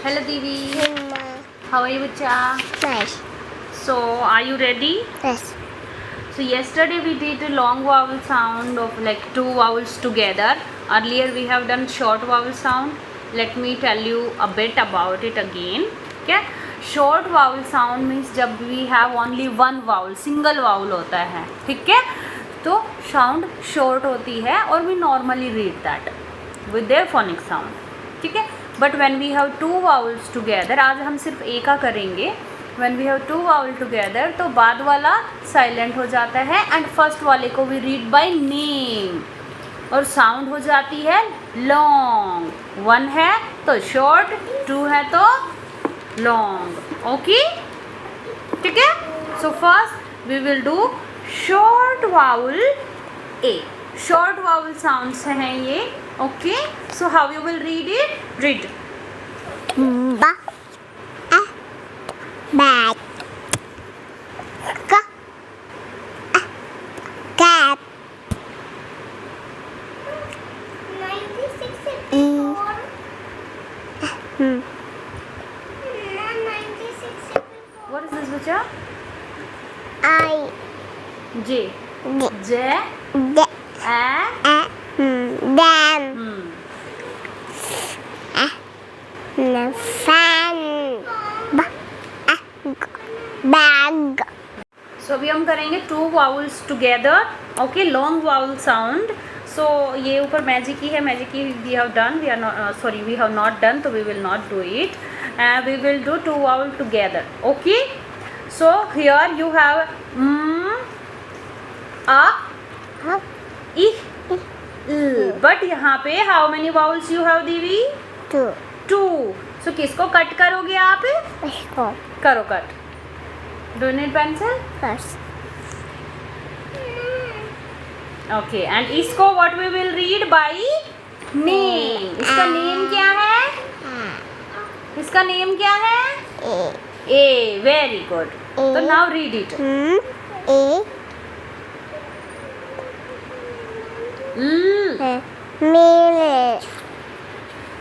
Hello Divi. Mama. How are you, Bacha? Nice. So, are you ready? Yes. So, yesterday we did a long vowel sound of like two vowels together. Earlier we have done short vowel sound. Let me tell you a bit about it again. Okay? Short vowel sound means जब we have only one vowel, single vowel होता है, ठीक है? तो sound short होती है और we normally read that with their phonic sound, ठीक है? But when we have two vowels together, आज हम सिर्फ एक का करेंगे. When we have two vowel together, तो बाद वाला silent हो जाता है and first वाले को we read by name और sound हो जाती है long. One है तो short, two है तो long. Okay? ठीक है? So first we will do short vowel A. Short vowel sounds हैं ये. Okay? So how you will read it? Read. Ba. A. Bag. Ka. A. Cat. 96 Hmm. 96 What is this, Bacha? I. J. D. J. D. A. A. Dam. Fan. Ba. A. Bag. So अभी हम करेंगे two vowels together. Okay, long vowel sound. So ये ऊपर magic ही है. Magic he we have done. We are not we have not done. So we will not do it. We will do two vowel together. Okay. So here you have a, Huh? I, l. But यहाँ पे how many vowels you have, Divi? Two. Two. So किसको cut करोगे आप? Let's करो cut. Do you need pencil? first. Okay. And इसको what we will read by name. इसका name क्या है? इसका name क्या है? A. A. Very good. So now read it. A. L. Millet.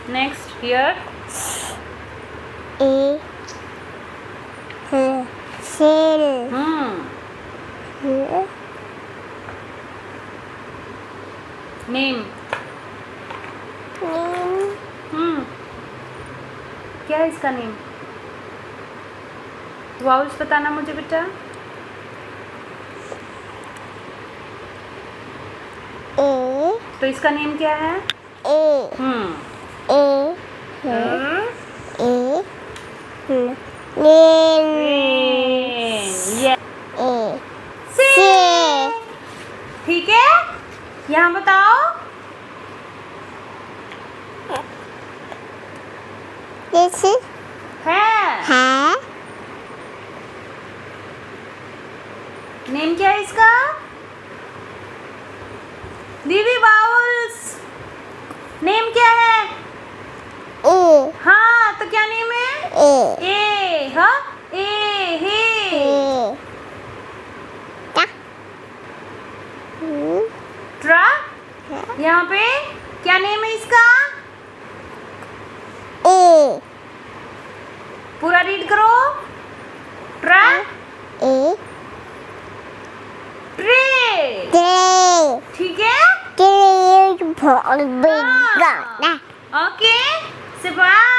Next here. A. Cell. Name. क्या है इसका नेम? वाउल्स बताना मुझे बेटा. A. तो इसका नेम क्या है? A. A. A. Yes. A. से. ठीक है? यहाँ बताओ. This is है. नेम क्या है इसका? दीदी वाउल्स. नेम क्या है? A. हाँ, तो क्या नेम है? A. ए. हाँ, ए. हे. ट्रा. यहाँ पे क्या नेम है इसका? A. पूरा रीड करो. ट्रा. A. ट्रे. Tray. ठीक है? Tray. Big. ओके. सिपाही.